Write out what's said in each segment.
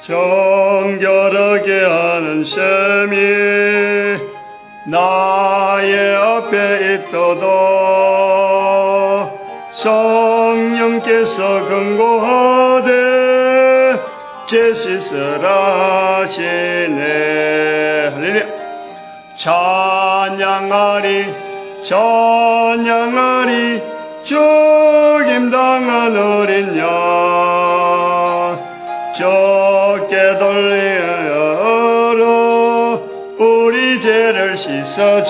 정결하게 하는 셈이 나의 앞에 있도다. 성령께서 경고하되 죄 씻으라 하시네. 할렐루야. 찬양하리 죽임당한 어린 양 적게 돌리어 우리 죄를 씻어주셨네.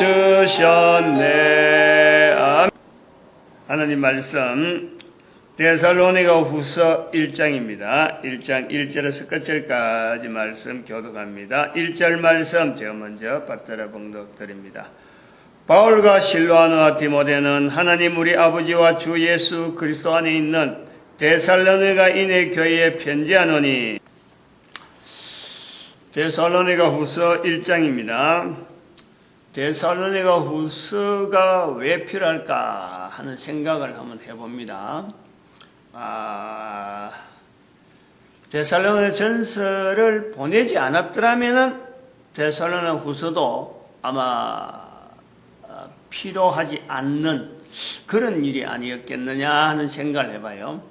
아멘. 하나님 말씀 데살로니가 후서 1장입니다. 1장 1절에서 끝절까지 말씀 교독합니다. 1절 말씀 제가 먼저 받들어 봉독드립니다. 바울과 실로아노와 디모데는 하나님 우리 아버지와 주 예수 그리스도 안에 있는 데살로니가 인의 교회에 편지하노니. 데살로니가 후서 1장입니다. 데살로니가 후서가 왜 필요할까 하는 생각을 한번 해봅니다. 데살로니가 전서를 보내지 않았더라면은 데살로니가 후서도 아마 필요하지 않는 그런 일이 아니었겠느냐 하는 생각을 해봐요.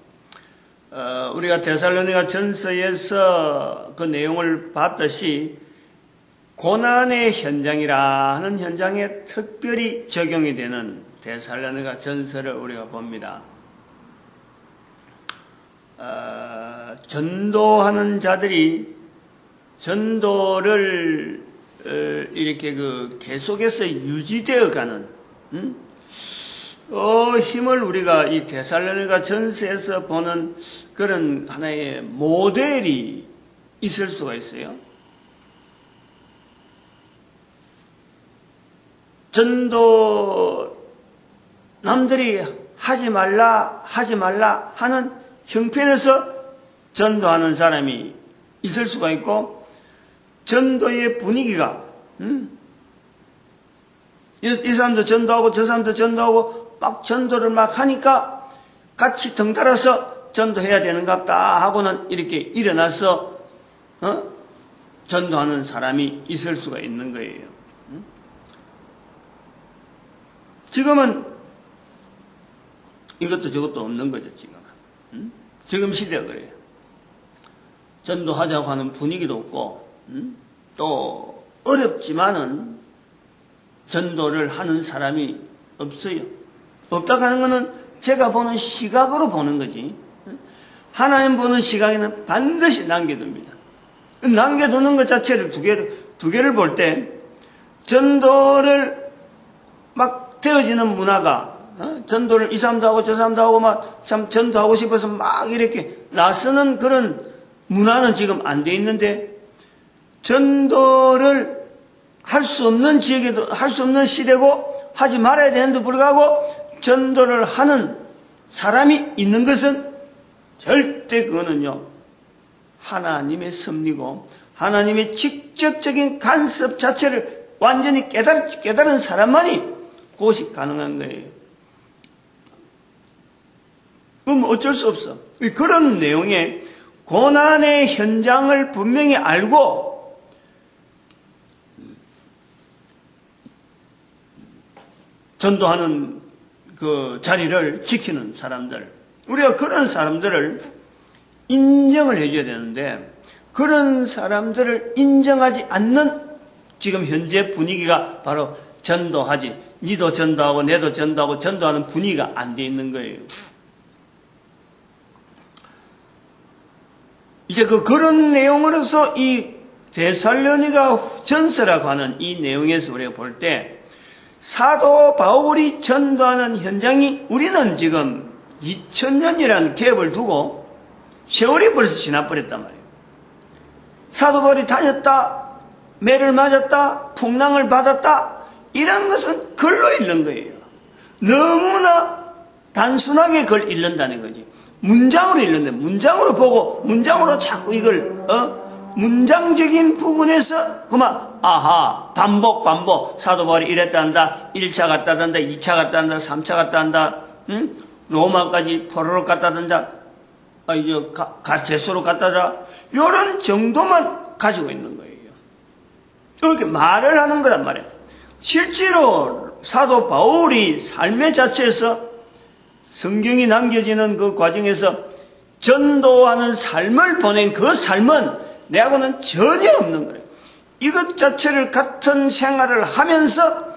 우리가 데살로니가 전서에서 그 내용을 봤듯이 고난의 현장이라 하는 현장에 특별히 적용이 되는 데살로니가 전서를 우리가 봅니다. 전도하는 자들이 전도를 이렇게 계속해서 유지되어 가는 힘을 우리가 이 데살로니가 전서에서 보는 그런 하나의 모델이 있을 수가 있어요. 전도 남들이 하지 말라 하는 형편에서 전도하는 사람이 있을 수가 있고, 전도의 분위기가 이 사람도 전도하고 저 사람도 전도하고 막 전도를 막 하니까 같이 덩달아서 전도해야 되는갑다 하고는 이렇게 일어나서 전도하는 사람이 있을 수가 있는 거예요. 지금은 이것도 저것도 없는 거죠. 지금 시대가 그래요. 전도하자고 하는 분위기도 없고 또 어렵지만은 전도를 하는 사람이 없어요. 없다고 하는 것은 제가 보는 시각으로 보는 거지. 하나님 보는 시각에는 반드시 남겨둡니다. 남겨두는 것 자체를 두 개를 볼 때 전도를 막 되어지는 문화가 전도를 이 사람도 하고 저 사람도 하고 막 참 전도하고 싶어서 막 이렇게 나서는 그런 문화는 지금 안 돼 있는데, 전도를 할 수 없는 지역에도 할 수 없는 시대고 하지 말아야 되는데도 불구하고 전도를 하는 사람이 있는 것은 절대 그거는요 하나님의 섭리고 하나님의 직접적인 간섭 자체를 완전히 깨달은 사람만이 그것이 가능한 거예요. 그럼 어쩔 수 없어. 그런 내용의 고난의 현장을 분명히 알고 전도하는 그 자리를 지키는 사람들, 우리가 그런 사람들을 인정을 해줘야 되는데, 그런 사람들을 인정하지 않는 지금 현재 분위기가 바로 전도하지, 니도 전도하고 내도 전도하고 전도하는 분위기가 안 돼 있는 거예요. 이제 그런 내용으로서 이 데살로니가 전서라고 하는 이 내용에서 우리가 볼 때 사도 바울이 전도하는 현장이 우리는 지금 2000년이라는 갭을 두고 세월이 벌써 지나버렸단 말이에요. 사도 바울이 다녔다, 매를 맞았다, 풍랑을 받았다, 이런 것은 글로 읽는 거예요. 너무나 단순하게 그걸 읽는다는 거지. 문장으로 읽는데, 문장으로 보고 문장으로 자꾸 이걸 문장적인 부분에서 그만 아하 반복 사도 바울이 이랬다한다, 1차 갔다단다, 2차 갔다한다, 3차 갔다한다, 로마까지 포로로 갔다단다, 제수로 갖다 줘. 요런 정도만 가지고 있는 거예요. 이렇게 말을 하는 거란 말이에요. 실제로 사도 바울이 삶의 자체에서 성경이 남겨지는 그 과정에서 전도하는 삶을 보낸 그 삶은 내하고는 전혀 없는 거예요. 이것 자체를 같은 생활을 하면서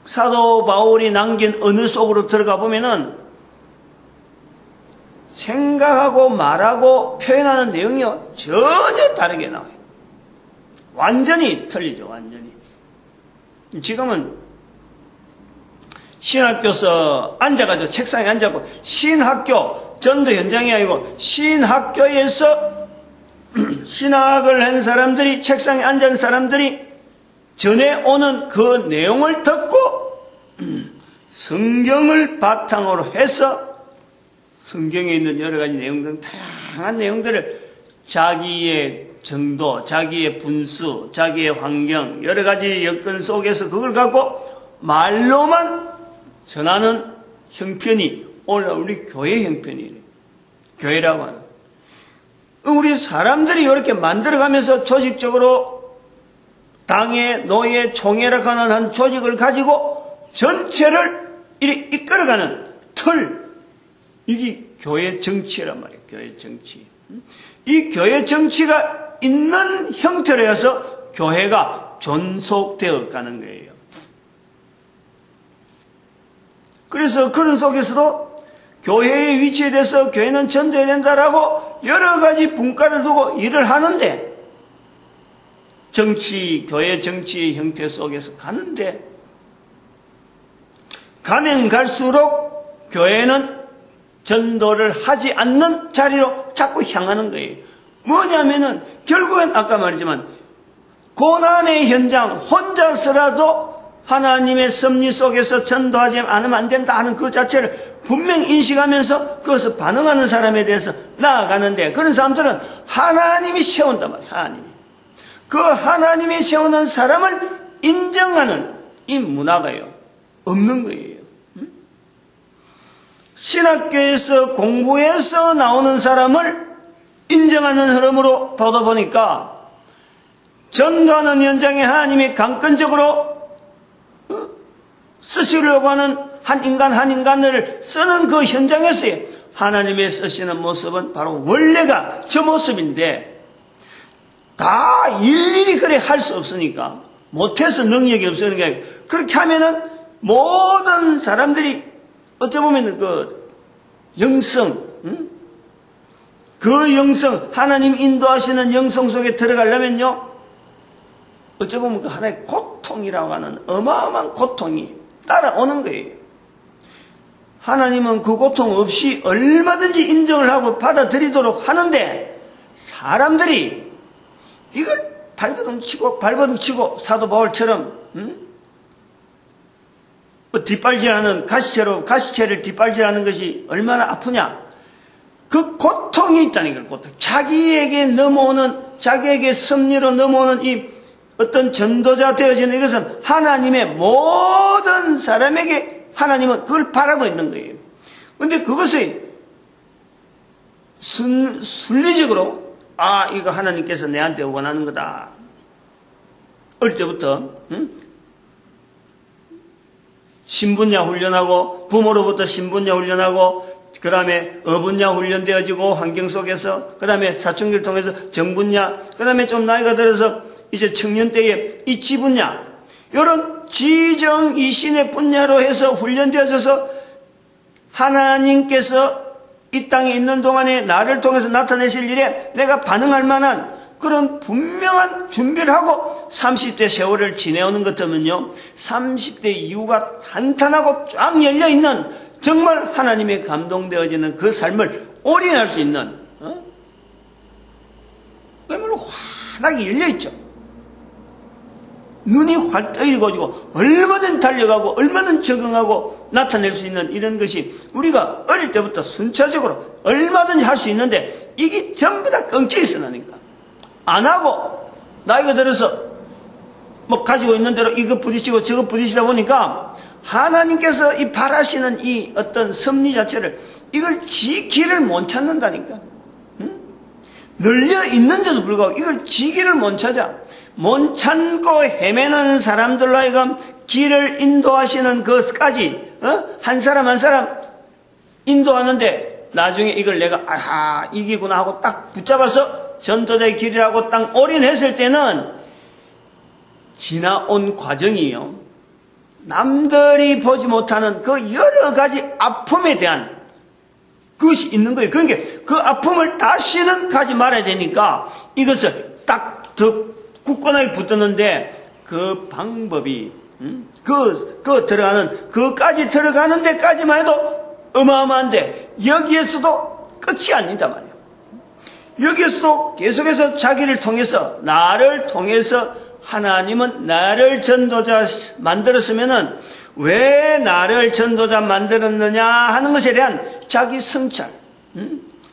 사도 바울이 남긴 언어 속으로 들어가 보면은 생각하고 말하고 표현하는 내용이 전혀 다르게 나와요. 완전히 틀리죠, 완전히. 지금은 신학교에서 앉아가지고 책상에 앉아고 신학교, 전도 현장이 아니고 신학교에서 신학을 한 사람들이 책상에 앉은 사람들이 전해오는 그 내용을 듣고 성경을 바탕으로 해서 성경에 있는 여러 가지 내용들, 다양한 내용들을 자기의 정도, 자기의 분수, 자기의 환경, 여러 가지 여건 속에서 그걸 갖고 말로만 전하는 형편이 오늘 우리 교회 형편이래. 교회라고 하는. 우리 사람들이 이렇게 만들어가면서 조직적으로 당회, 노예, 총회라고 하는 한 조직을 가지고 전체를 이끌어가는 틀. 이게 교회 정치란 말이에요. 교회 정치. 이 교회 정치가 있는 형태로 해서 교회가 존속되어 가는 거예요. 그래서 그런 속에서도 교회의 위치에 대해서 교회는 전도해야 된다라고 여러 가지 분과를 두고 일을 하는데 교회 정치의 형태 속에서 가는데 가면 갈수록 교회는 전도를 하지 않는 자리로 자꾸 향하는 거예요. 뭐냐면은 결국엔 아까 말했지만 고난의 현장 혼자서라도 하나님의 섭리 속에서 전도하지 않으면 안 된다 하는 그 자체를 분명히 인식하면서 그것을 반응하는 사람에 대해서 나아가는데 그런 사람들은 하나님이 세운단 말이에요. 하나님이. 그 하나님이 세우는 사람을 인정하는 이 문화가요. 없는 거예요. 신학교에서 공부해서 나오는 사람을 인정하는 흐름으로 보다 보니까 전도하는 현장에 하나님이 강권적으로 쓰시려고 하는 한 인간을 쓰는 그 현장에서의 하나님의 쓰시는 모습은 바로 원래가 저 모습인데 다 일일이 그래 할 수 없으니까 못해서 능력이 없으니까 그렇게 하면은 모든 사람들이 어찌 보면 그 영성, 그 영성, 하나님 인도하시는 영성 속에 들어가려면요, 어찌 보면 그 하나의 고통이라고 하는 어마어마한 고통이 따라오는 거예요. 하나님은 그 고통 없이 얼마든지 인정을 하고 받아들이도록 하는데 사람들이 이걸 발버둥 치고 사도 바울처럼 뒷발질하는 가시채를 뒷발질하는 것이 얼마나 아프냐. 그 고통이 있다니까. 고통. 자기에게 섭리로 넘어오는 이 어떤 전도자 되어지는 이것은 하나님의 모든 사람에게 하나님은 그걸 바라고 있는 거예요. 그런데 그것이 순리적으로 이거 하나님께서 내한테 원하는 거다. 어릴 때부터 신분야 훈련하고 부모로부터 신분야 훈련하고 그 다음에 어분야 훈련되어지고 환경 속에서 그 다음에 사춘기를 통해서 정분야 그 다음에 좀 나이가 들어서 이제 청년 때에 이 지분야 이런 지정 이신의 분야로 해서 훈련되어져서 하나님께서 이 땅에 있는 동안에 나를 통해서 나타내실 일에 내가 반응할 만한 그런 분명한 준비를 하고 30대 세월을 지내오는 것 같으면요 30대 이후가 탄탄하고 쫙 열려있는 정말 하나님의 감동되어지는 그 삶을 올인할 수 있는 그야말로 환하게 열려있죠. 눈이 활 떠이르고 얼마든 달려가고 얼마든 적응하고 나타낼 수 있는 이런 것이 우리가 어릴 때부터 순차적으로 얼마든지 할 수 있는데 이게 전부 다 끊겨 있으니까 안 하고 나이가 들어서 뭐 가지고 있는 대로 이거 부딪히고 저거 부딪히다 보니까 하나님께서 이 바라시는 이 어떤 섭리 자체를 이걸 지기를 못 찾는다니까. 응? 널려 있는데도 불구하고 이걸 지기를 못 찾아. 못 찾고 헤매는 사람들로 하여금 길을 인도하시는 것까지 한 사람 한 사람 인도하는데 나중에 이걸 내가 아하 이기구나 하고 딱 붙잡아서 전도자의 길이라고 딱 올인했을 때는 지나온 과정이요. 남들이 보지 못하는 그 여러 가지 아픔에 대한 그것이 있는 거예요. 그러니까 그 아픔을 다시는 가지 말아야 되니까 이것을 딱 더 굳건하게 붙드는데 그 방법이 들어가는 그까지 들어가는 데까지만 해도 어마어마한데 여기에서도 끝이 아니다 말이에요. 여기에서도 계속해서 자기를 통해서 나를 통해서 하나님은 나를 전도자 만들었으면은 왜 나를 전도자 만들었느냐 하는 것에 대한 자기 성찰,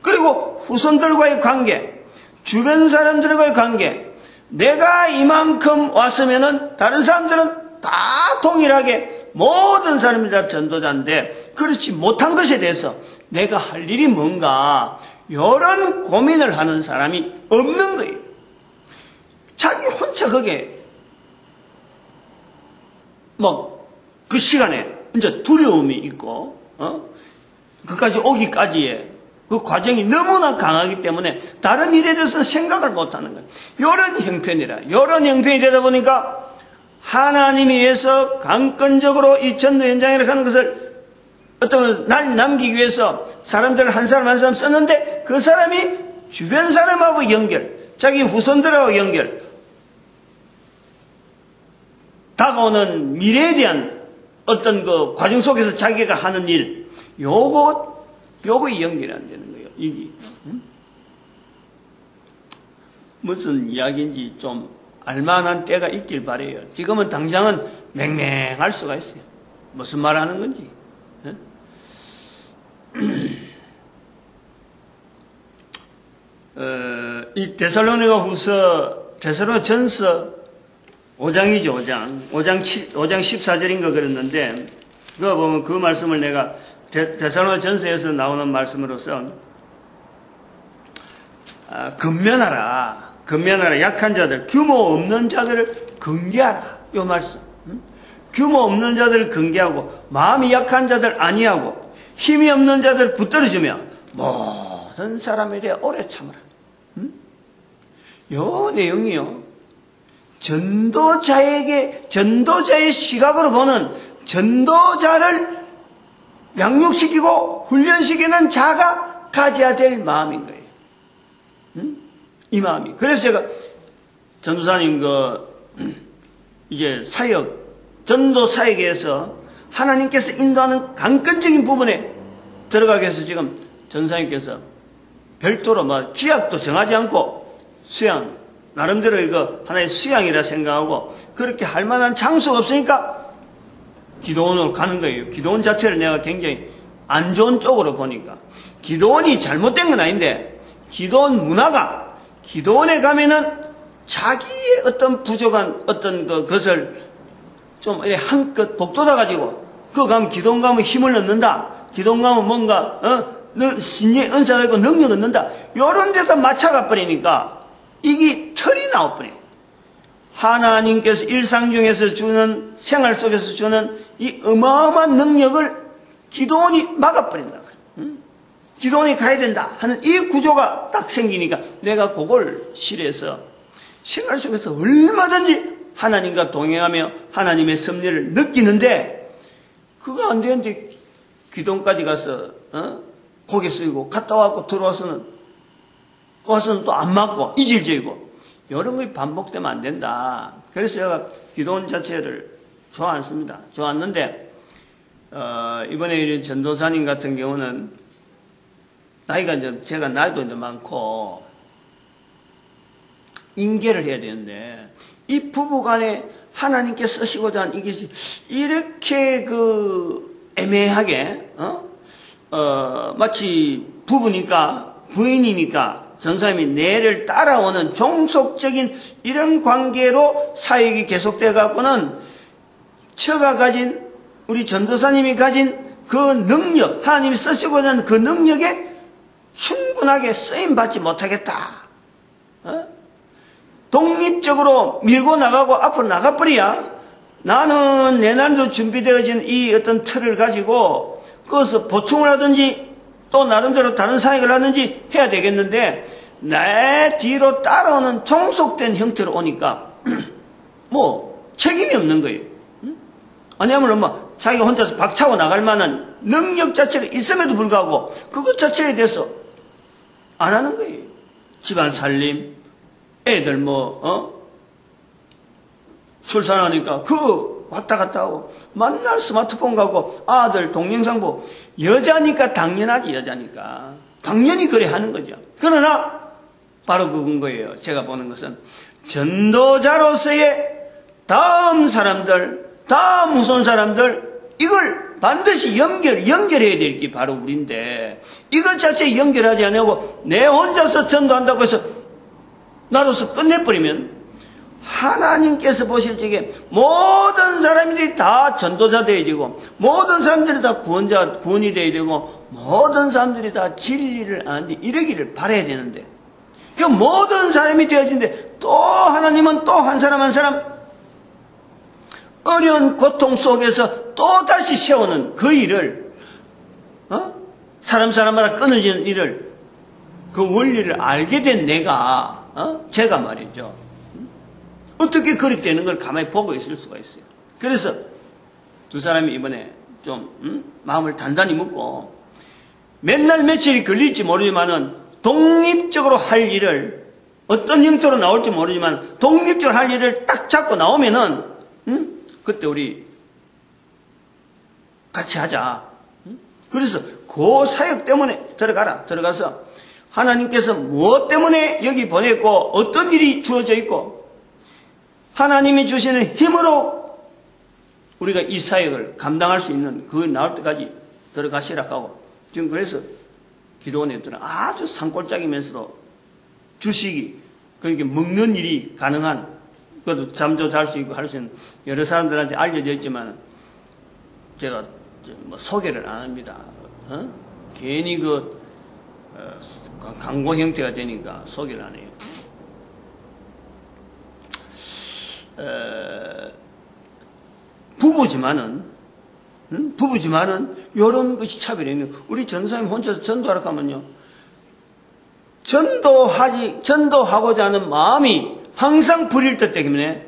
그리고 후손들과의 관계, 주변 사람들과의 관계, 내가 이만큼 왔으면은 다른 사람들은 다 동일하게 모든 사람이 다 전도자인데 그렇지 못한 것에 대해서 내가 할 일이 뭔가 이런 고민을 하는 사람이 없는 거예요. 자기 혼자 거기에 그 시간에 이제 두려움이 있고 그까지 오기까지의 그 과정이 너무나 강하기 때문에 다른 일에 대해서는 생각을 못하는 거예요. 이런 형편이 되다 보니까 하나님에 의해서 강건적으로 이 전도 현장이라고 하는 것을 어떤 날 남기기 위해서 사람들을 한 사람 한 사람 썼는데 그 사람이 주변 사람하고 연결, 자기 후손들하고 연결, 다가오는 미래에 대한 어떤 그 과정 속에서 자기가 하는 일, 요거 연결이 안 되는 거예요. 이게 무슨 이야기인지 좀 알만한 때가 있길 바래요. 지금은 당장은 맹맹할 수가 있어요. 무슨 말 하는 건지. 이 데살로니가 전서 5장이죠, 5장 14절인가 그랬는데, 그거 보면 그 말씀을 내가 데살로니가 전서에서 나오는 말씀으로서, 근면하라, 약한 자들, 규모 없는 자들을 근개하라. 요 말씀. 규모 없는 자들을 근개하고, 마음이 약한 자들 아니하고, 힘이 없는 자들 붙들어주며, 모든 사람에 대해 오래 참으라. 요 내용이요. 전도자의 시각으로 보는 전도자를 양육시키고 훈련시키는 자가 가져야 될 마음인 거예요. 이 마음이. 그래서 제가 전도사님 이제 전도 사역에서 하나님께서 인도하는 강건적인 부분에 들어가기 위해서 지금 전사님께서 별도로 기약도 정하지 않고 수양, 나름대로 이거 하나의 수양이라 생각하고 그렇게 할 만한 장소가 없으니까 기도원으로 가는 거예요. 기도원 자체를 내가 굉장히 안 좋은 쪽으로 보니까 기도원이 잘못된 건 아닌데 기도원 문화가 기도원에 가면은 자기의 어떤 부족한 어떤 것을 좀 한껏 복돋아가지고 그거 가면 기도원 가면 힘을 얻는다. 기도원 가면 뭔가 신의 은사가 있고 능력 얻는다. 이런 데다 맞춰가 버리니까 이게 털이 나와버려요. 하나님께서 일상 중에서 주는 생활 속에서 주는 이 어마어마한 능력을 기도원이 막아버린다. 기도원이 가야 된다 하는 이 구조가 딱 생기니까 내가 그걸 실해서 생활 속에서 얼마든지 하나님과 동행하며 하나님의 섭리를 느끼는데 그거 안 되는데 기도원까지 가서 고개 숙이고 갔다 와서 들어와서는 또 안 맞고 이질적이고 이런 것이 반복되면 안 된다. 그래서 제가 기도원 자체를 좋아했습니다. 좋았는데 이번에 전도사님 같은 경우는 나이가 제가 나이도 이제 많고 인계를 해야 되는데 이 부부간에 하나님께 쓰시고자 한 이것이 이렇게 애매하게 마치 부부니까 부인이니까 전사님이 내를 따라오는 종속적인 이런 관계로 사역이 계속돼 갖고는 처가 가진 우리 전도사님이 가진 그 능력, 하나님이 쓰시고자 하는 그 능력에 충분하게 쓰임받지 못하겠다. 독립적으로 밀고 나가고 앞으로 나가버려야 나는 내 나름대로 준비되어진 이 어떤 틀을 가지고 그것을 보충을 하든지 또 나름대로 다른 사역을 하든지 해야 되겠는데 내 뒤로 따라오는 종속된 형태로 오니까 뭐 책임이 없는 거예요. 아니하면 뭐 자기가 혼자서 박차고 나갈 만한 능력 자체가 있음에도 불구하고 그것 자체에 대해서 안 하는 거예요. 집안 살림, 애들 출산하니까 그 왔다 갔다 하고 맨날 스마트폰 가고 아들 동영상 보고 여자니까 당연하지. 여자니까 당연히 그래 하는 거죠. 그러나 바로 그건 거예요. 제가 보는 것은 전도자로서의 다음 사람들, 다음 후손 사람들 이걸 반드시 연결해야 될 게 바로 우리인데 이것 자체에 연결하지 않고 내 혼자서 전도한다고 해서 나로서 끝내버리면 하나님께서 보실 적에 모든 사람들이 다 전도자 되어야 되고 모든 사람들이 다 구원이 되어야 되고 모든 사람들이 다 진리를 아는데 이러기를 바라야 되는데 이 모든 사람이 되어진데 또 하나님은 또 한 사람 한 사람 어려운 고통 속에서 또 다시 세우는 그 일을 사람마다 끊어지는 일을 그 원리를 알게 된 내가 제가 말이죠. 어떻게 그렇게 되는 걸 가만히 보고 있을 수가 있어요. 그래서 두 사람이 이번에 좀 마음을 단단히 먹고 맨날 며칠이 걸릴지 모르지만은 독립적으로 할 일을 어떤 형태로 나올지 모르지만 독립적으로 할 일을 딱 잡고 나오면은 그때 우리 같이 하자. 그래서 그 사역 때문에 들어가서 하나님께서 무엇 때문에 여기 보냈고 어떤 일이 주어져 있고 하나님이 주시는 힘으로 우리가 이 사역을 감당할 수 있는 그 나올 때까지 들어가시라 하고 지금 그래서 기도원들은 아주 산골짜기면서도 주식이 그러니까 먹는 일이 가능한 그것도 잠도 잘 수 있고 할 수 있는 여러 사람들한테 알려져 있지만 제가 뭐 소개를 안 합니다. 괜히 광고 형태가 되니까 소개를 안 해요. 부부지만은 이런 것이 차별이에요. 우리 전사님 혼자서 전도하러 가면요. 전도하고자 하는 마음이 항상 불일 때 때문에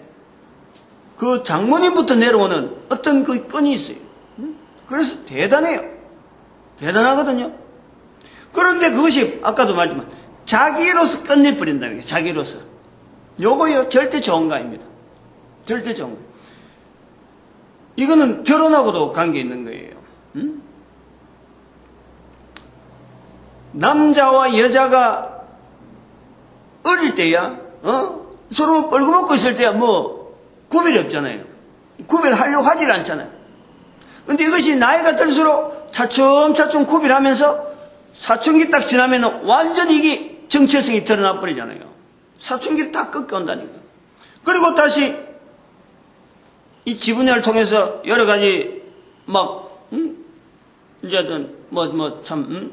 그 장모님부터 내려오는 어떤 그 끈이 있어요. 그래서 대단해요. 대단하거든요. 그런데 그것이 아까도 말했지만 자기로서 끝내버린다는 거예요. 자기로서. 요거요 절대 좋은 거 아닙니다. 절대 좋은 거. 이거는 결혼하고도 관계 있는 거예요. 남자와 여자가 어릴 때야 서로 뻘거먹고 있을 때야 뭐 구별이 없잖아요. 구별하려고 하질 않잖아요. 근데 이것이 나이가 들수록 차츰차츰 구별하면서 사춘기 딱 지나면 완전히 이게 정체성이 드러나 버리잖아요. 사춘기를 다 꺾어온다니까. 그리고 다시 이 지분야를 통해서 여러 가지 이제든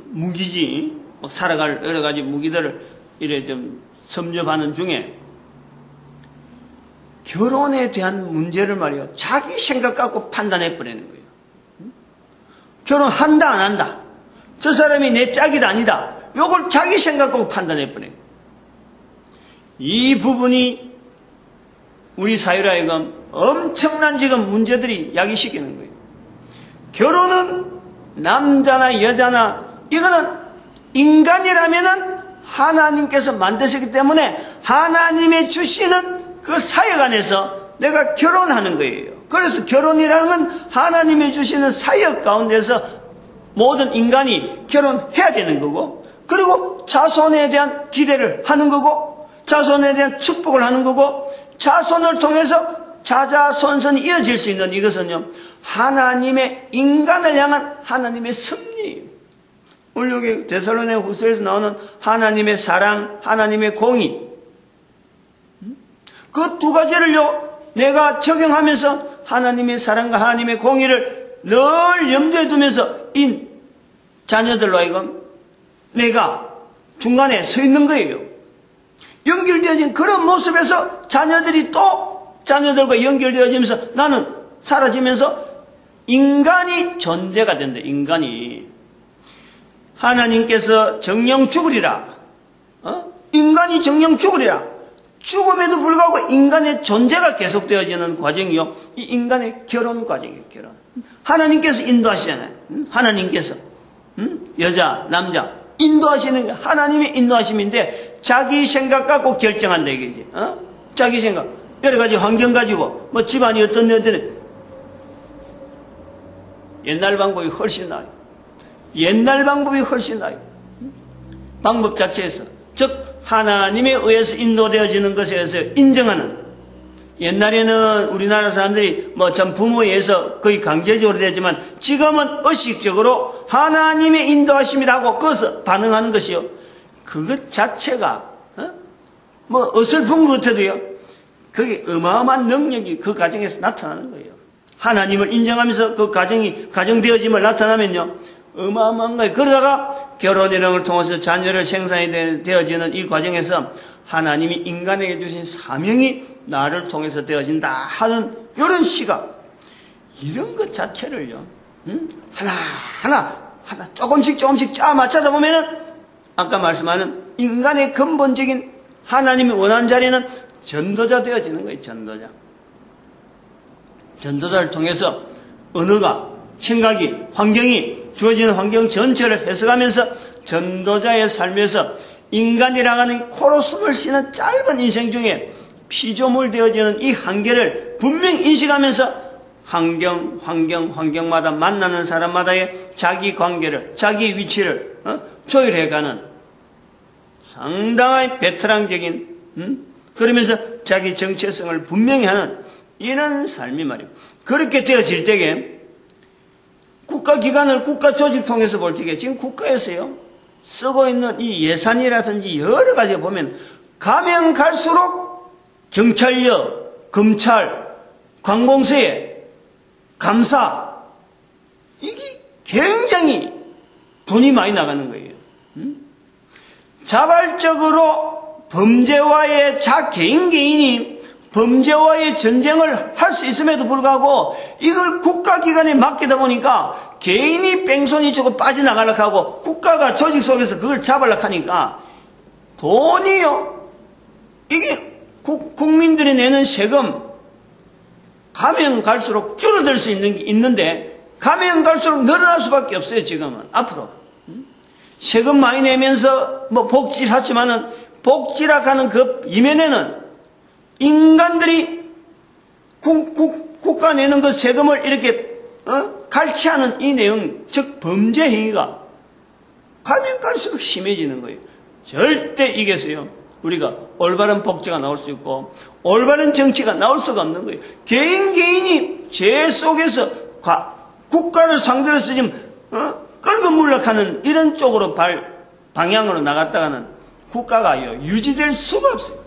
무기지 살아갈 여러 가지 무기들을 이래 좀 섭렵하는 중에 결혼에 대한 문제를 말이요 자기 생각 갖고 판단해 버리는 거예요. 결혼한다 안 한다. 저 사람이 내 짝이다 아니다. 요걸 자기 생각 갖고 판단해 버려요. 이 부분이 우리 사회로 하여금 엄청난 지금 문제들이 야기시키는 거예요. 결혼은 남자나 여자나 이거는 인간이라면은 하나님께서 만드셨기 때문에 하나님의 주시는 그 사역 안에서 내가 결혼하는 거예요. 그래서 결혼이라는 건 하나님의 주시는 사역 가운데서 모든 인간이 결혼해야 되는 거고 그리고 자손에 대한 기대를 하는 거고 자손에 대한 축복을 하는 거고 자손을 통해서 자자손손이 이어질 수 있는 이것은요 하나님의 인간을 향한 하나님의 섭리예요. 오늘 여기 데살로니가 후서에서 나오는 하나님의 사랑, 하나님의 공의 그 두 가지를요 내가 적용하면서 하나님의 사랑과 하나님의 공의를 늘 염두에 두면서 이 자녀들로 하여금 내가 중간에 서 있는 거예요. 연결되어진 그런 모습에서 자녀들이 또 자녀들과 연결되어지면서 나는 사라지면서 인간이 존재가 된다. 인간이. 하나님께서 정령 죽으리라. 인간이 정령 죽으리라. 죽음에도 불구하고 인간의 존재가 계속되어지는 과정이요. 이 인간의 결혼 과정이에요. 결혼. 하나님께서 인도하시잖아요. 하나님께서 여자, 남자 인도하시는 게 하나님의 인도하심인데 자기 생각 갖고 결정한다 이거지. 자기 생각. 여러 가지 환경 가지고 뭐 집안이 어떤 옛날 방법이 훨씬 나아요. 옛날 방법이 훨씬 나아요. 방법 자체에서. 즉 하나님에 의해서 인도되어지는 것에 의해서 인정하는. 옛날에는 우리나라 사람들이 뭐 전 부모에 의해서 거의 강제적으로 되지만 지금은 의식적으로 하나님의 인도하심이라고 그것을 반응하는 것이요. 그것 자체가 뭐 어설픈 것 같아도요. 그게 어마어마한 능력이 그 과정에서 나타나는 거예요. 하나님을 인정하면서 그 과정이 가정되어짐을 나타나면요. 어마어마한 거예요. 그러다가 결혼이라는 걸 통해서 자녀를 생산이 되어지는 이 과정에서 하나님이 인간에게 주신 사명이 나를 통해서 되어진다 하는 이런 시각, 이런 것 자체를요. 하나 조금씩 짜 맞추다 보면은 아까 말씀하는 인간의 근본적인 하나님이 원하는 자리는 전도자 되어지는 거예요. 전도자. 전도자를 통해서 언어가, 생각이, 환경이 주어지는 환경 전체를 해석하면서 전도자의 삶에서 인간이라고 하는 코로 숨을 쉬는 짧은 인생 중에 피조물 되어지는 이 한계를 분명히 인식하면서 환경마다 만나는 사람마다의 자기 관계를, 자기 위치를 조율해가는 상당히 베테랑적인 그러면서 자기 정체성을 분명히 하는 이런 삶이 말이에요. 그렇게 되어질 때에 국가기관을 국가 조직 통해서 볼 적에 지금 국가에서요 쓰고 있는 이 예산이라든지 여러 가지 보면 가면 갈수록 경찰력, 검찰, 관공서에 감사 이게 굉장히 돈이 많이 나가는 거예요. 자발적으로 범죄와의 개인이 범죄와의 전쟁을 할 수 있음에도 불구하고 이걸 국가기관에 맡기다 보니까 개인이 뺑소니 치고 빠져나가려고 하고 국가가 조직 속에서 그걸 잡으려고 하니까 돈이요. 이게 국민들이 내는 세금 가면 갈수록 줄어들 수 있는데 가면 갈수록 늘어날 수밖에 없어요. 지금은 앞으로 세금 많이 내면서 뭐 복지 샀지만은 복지라 하는 그 이면에는 인간들이 국가 내는 그 세금을 이렇게 갈취하는 이 내용, 즉 범죄 행위가 가면 갈수록 심해지는 거예요. 절대 이게서요 우리가 올바른 복지가 나올 수 있고 올바른 정치가 나올 수가 없는 거예요. 개인이 죄 속에서 국가를 상대로 해서 지금 끌고 물러가는 이런 쪽으로 방향으로 나갔다가는 국가가요 유지될 수가 없어요.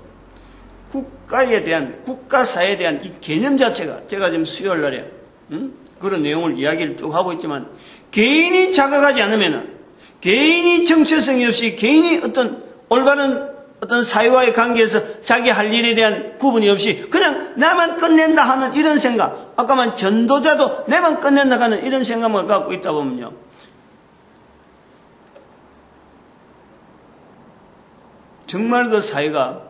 국가에 대한, 국가사에 대한 이 개념 자체가, 제가 지금 수요일 날에, 그런 내용을 이야기를 쭉 하고 있지만, 개인이 자각하지 않으면은, 개인이 정체성이 없이, 개인이 어떤 올바른 어떤 사회와의 관계에서 자기 할 일에 대한 구분이 없이, 그냥 나만 끝낸다 하는 이런 생각, 아까만 전도자도 내만 끝낸다 하는 이런 생각만 갖고 있다 보면요. 정말 그 사회가,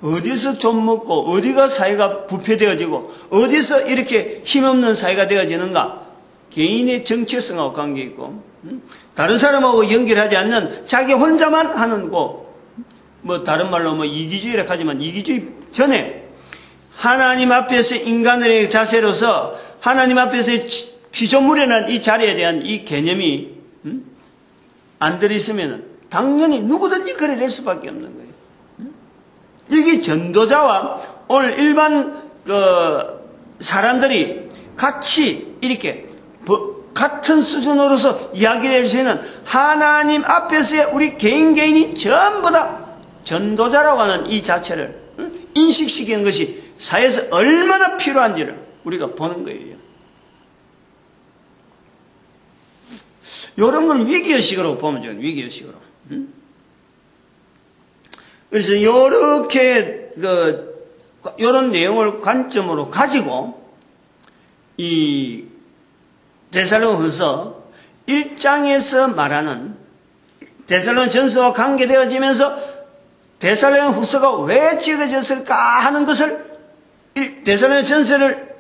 어디서 좀 먹고 어디가 사회가 부패되어지고 어디서 이렇게 힘없는 사회가 되어지는가? 개인의 정체성하고 관계있고 다른 사람하고 연결하지 않는 자기 혼자만 하는 거, 뭐 다른 말로 뭐 이기주의라 하지만 이기주의 전에 하나님 앞에서 인간의 자세로서 하나님 앞에서 피조물이라는 이 자리에 대한 이 개념이 안 들어있으면 당연히 누구든지 그래 될 수밖에 없는 거예요. 이게 전도자와 오늘 일반 사람들이 같이 이렇게 같은 수준으로서 이야기할 수 있는 하나님 앞에서의 우리 개인이 전부 다 전도자라고 하는 이 자체를 인식시키는 것이 사회에서 얼마나 필요한지를 우리가 보는 거예요. 이런 걸 위기의식으로 보면 돼요. 위기의식으로. 그래서 이렇게 이런 내용을 관점으로 가지고 이 데살로니가후서 1장에서 말하는 데살로니가전서와 관계되어지면서 데살로니가후서가 왜 찍어졌을까 하는 것을 데살로니가전서를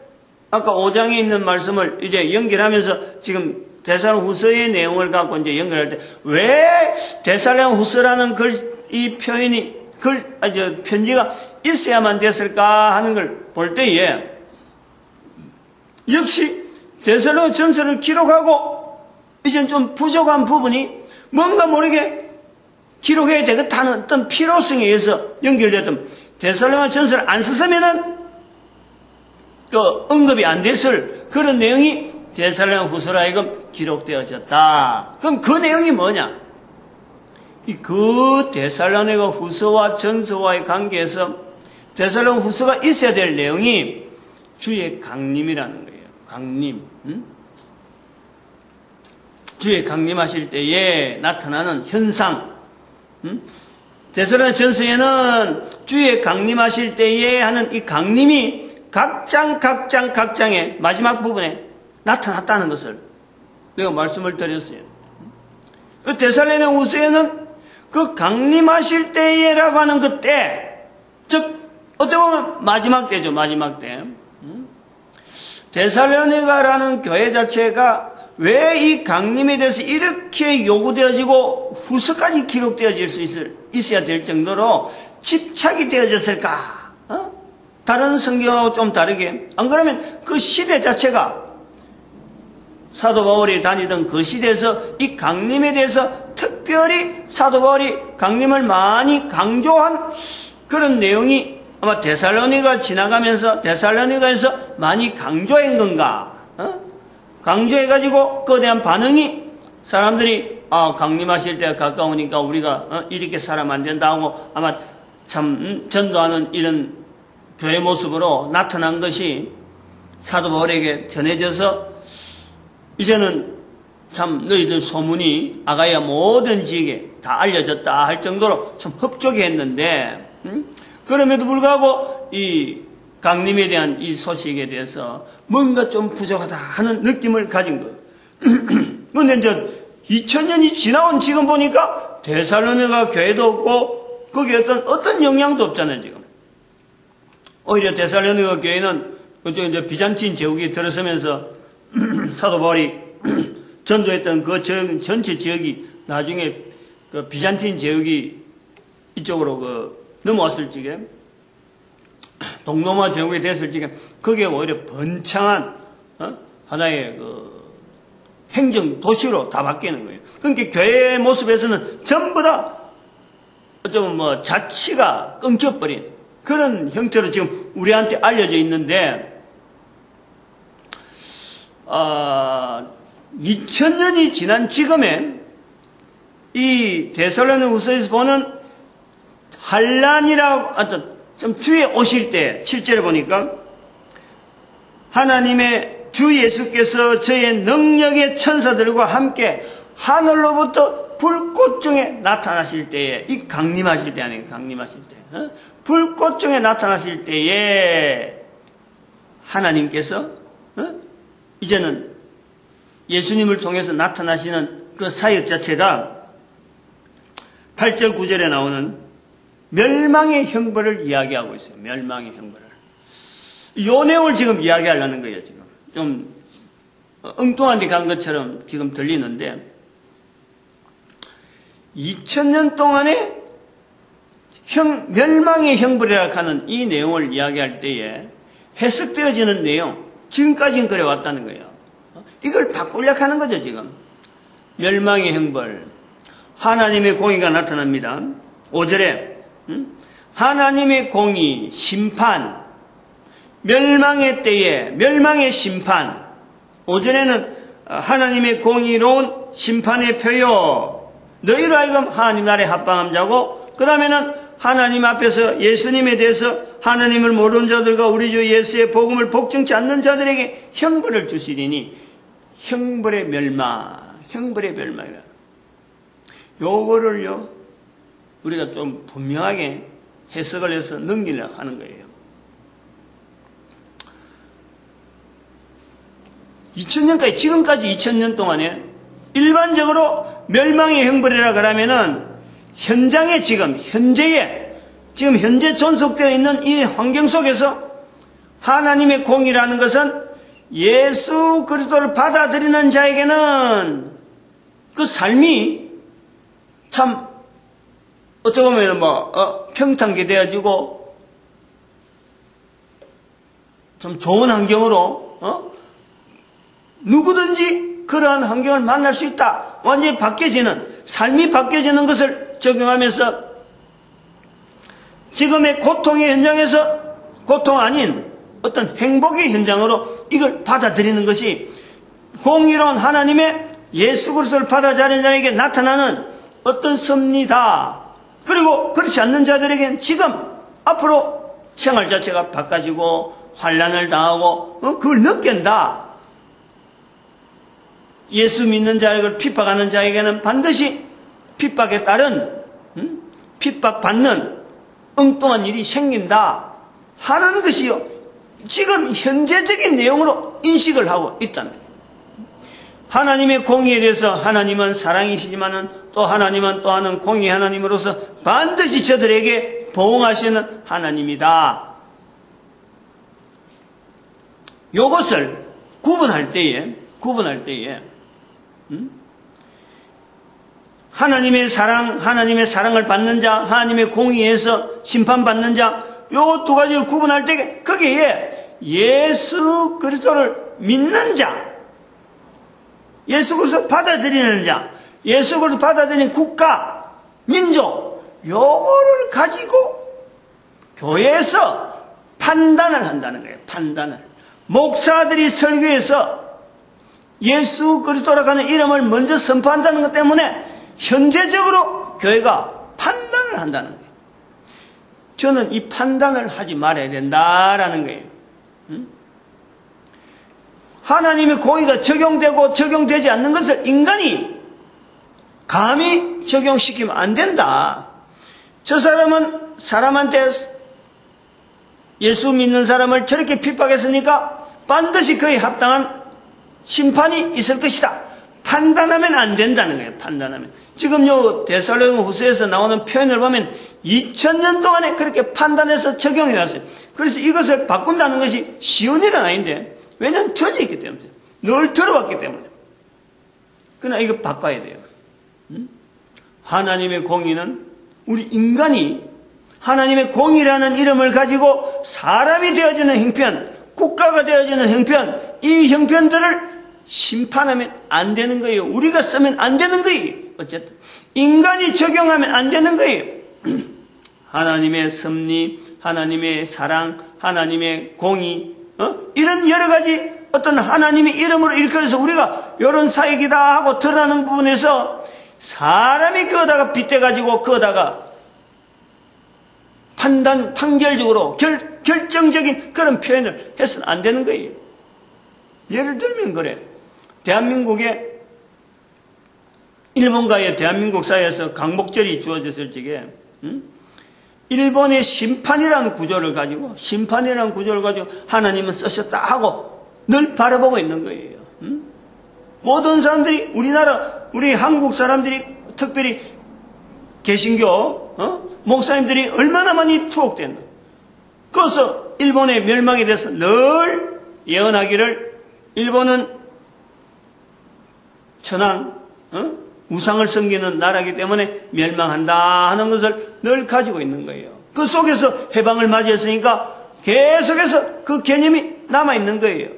아까 5장에 있는 말씀을 이제 연결하면서 지금 데살로니가후서의 내용을 갖고 이제 연결할 때 왜 데살로니가후서라는 이 표현이 편지가 있어야만 됐을까 하는 걸 볼 때에 역시 데살로니가 전서를 기록하고 이젠 좀 부족한 부분이 뭔가 모르게 기록해야 되겠다는 어떤 필요성에 의해서 연결됐던 데살로니가 전서를 안 썼으면은 언급이 안 됐을 그런 내용이 데살로니가 후서라 이금 기록되어졌다. 그럼 그 내용이 뭐냐? 그 데살로니가 후서와 전서와의 관계에서 데살로니가 후서가 있어야 될 내용이 주의 강림이라는 거예요. 강림. 주의 강림하실 때에 나타나는 현상. 데살로니가 전서에는 주의 강림하실 때에 하는 이 강림이 각장의 마지막 부분에 나타났다는 것을 내가 말씀을 드렸어요. 데살로니가 후서에는 그 강림하실 때에라고 하는 그때, 즉 어떻게 보면 마지막 때죠. 마지막 때. 데살로니가라는 교회 자체가 왜 이 강림에 대해서 이렇게 요구되어지고 후서까지 기록되어질 수 있어야 될 정도로 집착이 되어졌을까? 다른 성경하고 좀 다르게. 안 그러면 그 시대 자체가 사도 바울이 다니던 그 시대에서 이 강림에 대해서 특별히 사도 바울이 강림을 많이 강조한 그런 내용이 아마 데살로니가 지나가면서 데살로니가에서 많이 강조한 건가? 강조해가지고 그에 대한 반응이 사람들이 강림하실 때가 가까우니까 우리가 이렇게 살아면 안 된다 하고 아마 참 전도하는 이런 교회 모습으로 나타난 것이 사도 바울에게 전해져서 이제는 참 너희들 소문이 아가야 모든 지역에 다 알려졌다 할 정도로 참 흡족해 했는데 그럼에도 불구하고 이 강림에 대한 이 소식에 대해서 뭔가 좀 부족하다 하는 느낌을 가진 거예요. 그런데 이제 2000년이 지나온 지금 보니까 데살로니가 교회도 없고 거기에 어떤 영향도 없잖아요 지금. 오히려 데살로니가 교회는 그쪽 이제 비잔틴 제국이 들어서면서 사도 바울이 전도했던 그 전체 지역이 나중에 그 비잔틴 제국이 이쪽으로 넘어왔을 적에 동로마 제국이 됐을 적에 거기에 오히려 번창한 하나의 행정 도시로 다 바뀌는 거예요. 그러니까 교회 모습에서는 전부 다 어쩌면 자치가 끊겨버린 그런 형태로 지금 우리한테 알려져 있는데 2000년이 지난 지금에 이 데살로니가후서에서 보는 환란이라고 좀 주에 오실 때 실제로 보니까 하나님의 주 예수께서 저의 능력의 천사들과 함께 하늘로부터 불꽃 중에 나타나실 때에 이 강림하실 때 아니에요. 강림하실 때 불꽃 중에 나타나실 때에 하나님께서 이제는 예수님을 통해서 나타나시는 그 사역 자체가 8절 9절에 나오는 멸망의 형벌을 이야기하고 있어요. 멸망의 형벌을. 이 내용을 지금 이야기하려는 거예요. 지금 좀 엉뚱한 데 간 것처럼 지금 들리는데 2000년 동안에 멸망의 형벌이라고 하는 이 내용을 이야기할 때에 해석되어지는 내용 지금까지는 그래 왔다는 거예요. 이걸 바꾸려고 하는 거죠 지금. 멸망의 형벌, 하나님의 공의가 나타납니다. 5절에 하나님의 공의, 심판, 멸망의 때에 멸망의 심판. 5절에는 하나님의 공의로운 심판의 표요, 너희로 하여금 하나님 나라에 합방함 자고, 그 다음에는 하나님 앞에서 예수님에 대해서 하나님을 모르는 자들과 우리 주 예수의 복음을 복종치 않는 자들에게 형벌을 주시리니 형벌의 멸망, 형벌의 멸망이라. 요거를요, 우리가 좀 분명하게 해석을 해서 넘기려고 하는 거예요. 2000년까지, 지금까지 2000년 동안에 일반적으로 멸망의 형벌이라 그러면은 현장에 지금 현재 존속되어 있는 이 환경 속에서 하나님의 공의라는 것은 예수 그리스도를 받아들이는 자에게는 그 삶이 참 어찌 보면 평탄하게 되어지고 좀 좋은 환경으로 누구든지 그러한 환경을 만날 수 있다. 완전히 바뀌어지는, 삶이 바뀌어지는 것을 적용하면서 지금의 고통의 현장에서 고통 아닌 어떤 행복의 현장으로 이걸 받아들이는 것이 공의로운 하나님의 예수 그리스도를 받아들이는 자에게 나타나는 어떤 섭리다. 그리고 그렇지 않는 자들에게는 지금 앞으로 생활 자체가 바꿔지고 환난을 당하고 그걸 느낀다. 예수 믿는 자를 핍박하는 자에게는 반드시 핍박에 따른 핍박받는 엉뚱한 일이 생긴다 하는 것이요, 지금 현재적인 내용으로 인식을 하고 있다는 거예요. 하나님의 공의에 대해서 하나님은 사랑이시지만은 또 하나님은 또 하는 공의 하나님으로서 반드시 저들에게 보응하시는 하나님이다. 요것을 구분할 때에 하나님의 사랑을 받는 자, 하나님의 공의에서 심판받는 자, 요 두 가지를 구분할 때 거기에 예수 그리스도를 믿는 자, 예수 그리스도 받아들이는 자, 예수 그리스도 받아들이는 국가, 민족, 요거를 가지고 교회에서 판단을 한다는 거예요. 판단을. 목사들이 설교에서 예수 그리스도라고 하는 이름을 먼저 선포한다는 것 때문에 현재적으로 교회가 판단을 한다는 거예요. 저는 이 판단을 하지 말아야 된다라는 거예요. 하나님의 공의가 적용되고 적용되지 않는 것을 인간이 감히 적용시키면 안 된다. 저 사람은 사람한테 예수 믿는 사람을 저렇게 핍박했으니까 반드시 그에 합당한 심판이 있을 것이다. 판단하면 안 된다는 거예요. 판단하면. 지금 요 데살로니가 후서에서 나오는 표현을 보면 2000년 동안에 그렇게 판단해서 적용해 왔어요. 그래서 이것을 바꾼다는 것이 쉬운 일은 아닌데, 왜냐하면 젖어 있기 때문에, 늘 들어왔기 때문에. 그러나 이거 바꿔야 돼요. 하나님의 공의는 우리 인간이 하나님의 공의라는 이름을 가지고 사람이 되어지는 형편, 국가가 되어지는 형편, 이 형편들을 심판하면 안 되는 거예요. 우리가 쓰면 안 되는 거예요. 어쨌든 인간이 적용하면 안 되는 거예요. 하나님의 섭리, 하나님의 사랑, 하나님의 공의, 이런 여러 가지 어떤 하나님의 이름으로 일컬어서 우리가 이런 사역이다 하고 드러나는 부분에서 사람이 그거다가 빗대가지고 그거다가 판결적으로 결정적인 그런 표현을 해서는 안 되는 거예요. 예를 들면 그래. 대한민국에 일본과의 대한민국 사이에서 강목절이 주어졌을 적에 일본의 심판이라는 구조를 가지고 하나님은 쓰셨다 하고 늘 바라보고 있는 거예요. 모든 사람들이 우리 한국 사람들이 특별히 개신교 목사님들이 얼마나 많이 투옥됐나. 그래서 일본의 멸망에 대해서 늘 예언하기를 일본은 천황 우상을 섬기는 나라이기 때문에 멸망한다 하는 것을 늘 가지고 있는 거예요. 그 속에서 해방을 맞이했으니까 계속해서 그 개념이 남아있는 거예요.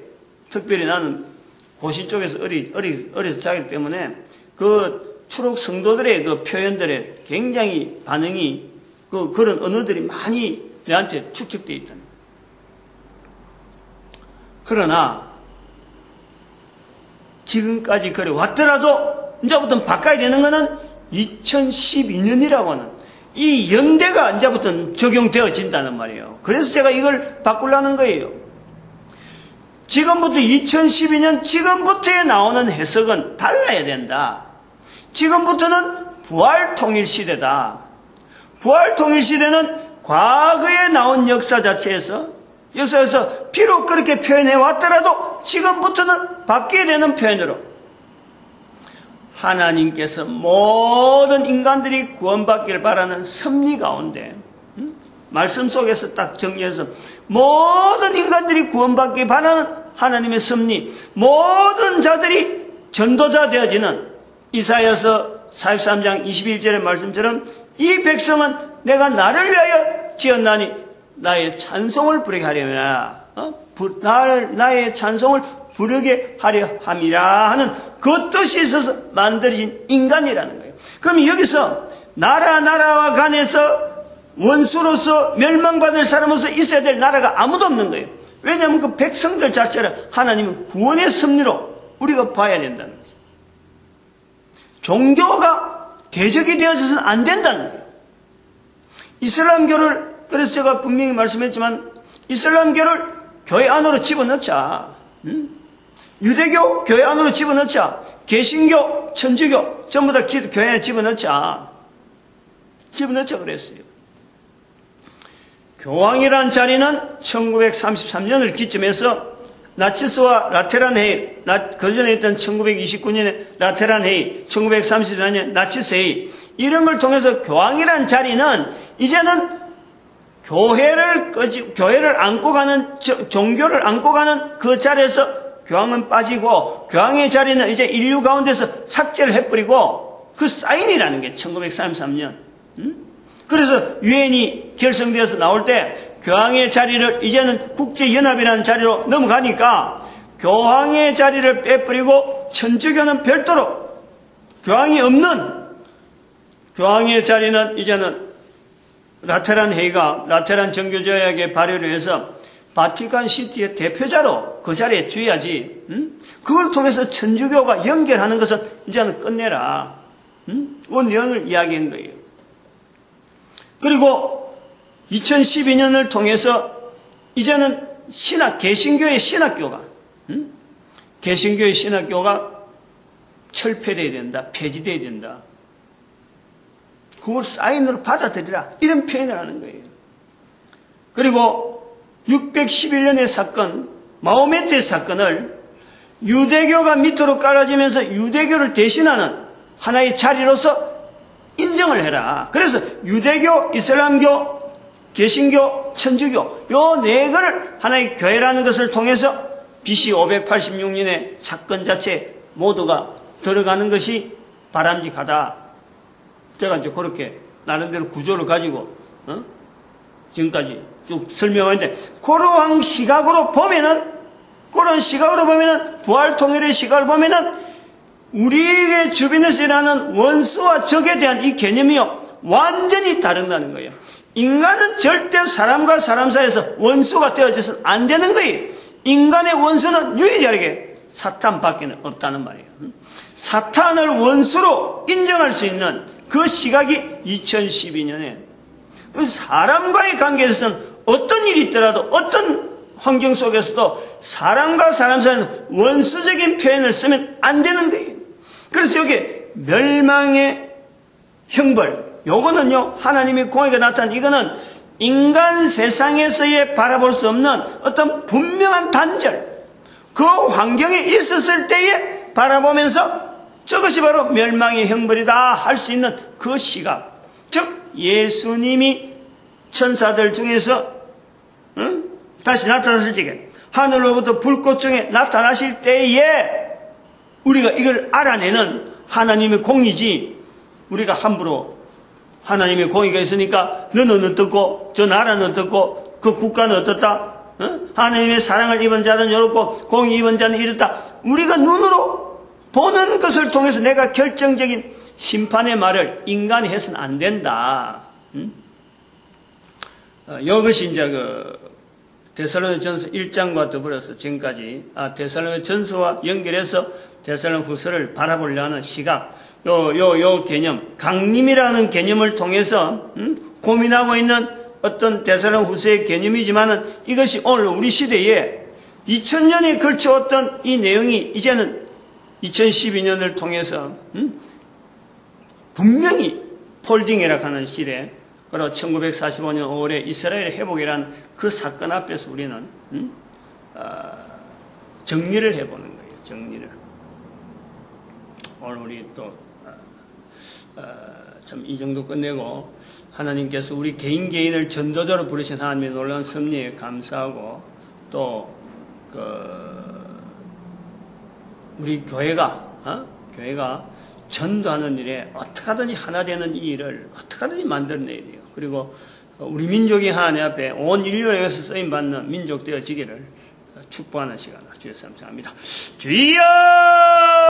특별히 나는 고시 쪽에서 어려서 자기 때문에 그 추록 성도들의 그 표현들에 굉장히 반응이 그런 언어들이 많이 내한테 축적되어 있다. 그러나 지금까지 그래 왔더라도 이제부터 바꿔야 되는 것은 2012년이라고 하는 이 연대가 이제부터 적용되어진다는 말이에요. 그래서 제가 이걸 바꾸려는 거예요. 지금부터 2012년 지금부터에 나오는 해석은 달라야 된다. 지금부터는 부활통일시대다. 부활통일시대는 과거에 나온 역사 자체에서 비록 그렇게 표현해 왔더라도 지금부터는 바뀌어야 되는 표현으로 하나님께서 모든 인간들이 구원받기를 바라는 섭리 가운데 말씀 속에서 딱 정리해서 모든 인간들이 구원받기 바라는 하나님의 섭리, 모든 자들이 전도자 되어지는 이사야서 43장 21절의 말씀처럼 이 백성은 내가 나를 위하여 지었나니 나의 찬송을 부르게 하려면 나의 찬송을 부르게 하려 함이라 하는 그 뜻이 있어서 만들어진 인간이라는 거예요. 그럼 여기서 나라와 간에서 원수로서 멸망받을 사람으로서 있어야 될 나라가 아무도 없는 거예요. 왜냐하면 그 백성들 자체를 하나님은 구원의 섭리로 우리가 봐야 된다는 거죠. 종교가 대적이 되어져서는 안 된다는 거예요. 이슬람교를, 그래서 제가 분명히 말씀했지만 이슬람교를 교회 안으로 집어넣자. 유대교 교회 안으로 집어넣자. 개신교, 천주교 전부 다 교회 안에 집어넣자 그랬어요. 교황이란 자리는 1933년을 기점해서 나치스와 라테란 회의, 그 전에 있던 1929년에 라테란 회의, 1934년 나치스 회의, 이런 걸 통해서 교황이란 자리는 이제는 교회를 안고 가는, 종교를 안고 가는 그 자리에서 교황은 빠지고, 교황의 자리는 이제 인류 가운데서 삭제를 해버리고, 그 사인이라는 게 1933년. 그래서 유엔이 결성되어서 나올 때 교황의 자리를 이제는 국제연합이라는 자리로 넘어가니까 교황의 자리를 빼버리고 천주교는 별도로 교황이 없는 교황의 자리는 이제는 라테란 회의가 라테란 정교조약에 발의를 해서 바티칸 시티의 대표자로 그 자리에 주어야지. 그걸 통해서 천주교가 연결하는 것은 이제는 끝내라. 그 내용을 이야기한 거예요. 그리고 2012년을 통해서 이제는 개신교의 신학교가 철폐되어야 된다, 폐지되어야 된다. 그걸 사인으로 받아들이라, 이런 표현을 하는 거예요. 그리고 611년의 사건, 마호메트의 사건을 유대교가 밑으로 깔아지면서 유대교를 대신하는 하나의 자리로서 인정을 해라. 그래서 유대교, 이슬람교, 개신교, 천주교 요 네 개를 하나의 교회라는 것을 통해서 BC 586년의 사건 자체 모두가 들어가는 것이 바람직하다. 제가 이제 그렇게 나름대로 구조를 가지고 지금까지 쭉 설명하는데 그런 시각으로 보면은 부활통일의 시각을 보면은 우리의 주변에서 일하는 원수와 적에 대한 이 개념이요 완전히 다른다는 거예요. 인간은 절대 사람과 사람 사이에서 원수가 되어져서는 안 되는 거예요. 인간의 원수는 유일하게 사탄밖에 없다는 말이에요. 사탄을 원수로 인정할 수 있는 그 시각이 2012년에 사람과의 관계에서는 어떤 일이 있더라도 어떤 환경 속에서도 사람과 사람 사이에는 원수적인 표현을 쓰면 안 되는 거예요. 그래서 여기 멸망의 형벌, 요거는요 하나님의 공의가 나타난 이거는 인간 세상에서의 바라볼 수 없는 어떤 분명한 단절, 그 환경에 있었을 때에 바라보면서 저것이 바로 멸망의 형벌이다 할 수 있는 그 시각, 즉 예수님이 천사들 중에서 다시 나타났을 적에 하늘로부터 불꽃 중에 나타나실 때에 우리가 이걸 알아내는 하나님의 공의지, 우리가 함부로 하나님의 공의가 있으니까 너는 어떻고 저 나라는 어떻고 그 국가는 어떻다, 하나님의 사랑을 입은 자는 이렇고 공의 입은 자는 이렇다, 우리가 눈으로 보는 것을 통해서 내가 결정적인 심판의 말을 인간이 해서는 안 된다. 이것이 이제 데살로니가전서 1장과 더불어서 지금까지 데살로니가전서와 연결해서 데살로니가후서를 바라보려 하는 시각, 요 개념, 강림이라는 개념을 통해서 고민하고 있는 어떤 데살로니가후서의 개념이지만은 이것이 오늘 우리 시대에 2000년에 걸쳐왔던 이 내용이 이제는 2012년을 통해서 분명히 폴딩이라고 하는 시대, 그리고 1945년 5월에 이스라엘 회복이라는 그 사건 앞에서 우리는 정리를 해보는 거예요. 정리를. 오늘 우리 또 참 이 정도 끝내고, 하나님께서 우리 개인을 전도자로 부르신 하나님의 놀라운 섭리에 감사하고, 또 우리 교회가 전도하는 일에 어떻게 하든지 하나 되는 이 일을 어떻게 하든지 만들어내야 돼요. 그리고 우리 민족이 하나님 앞에 온 인류에서 쓰임받는 민족 되어지기를 축복하는 시간 주의 삼창합니다. 주여!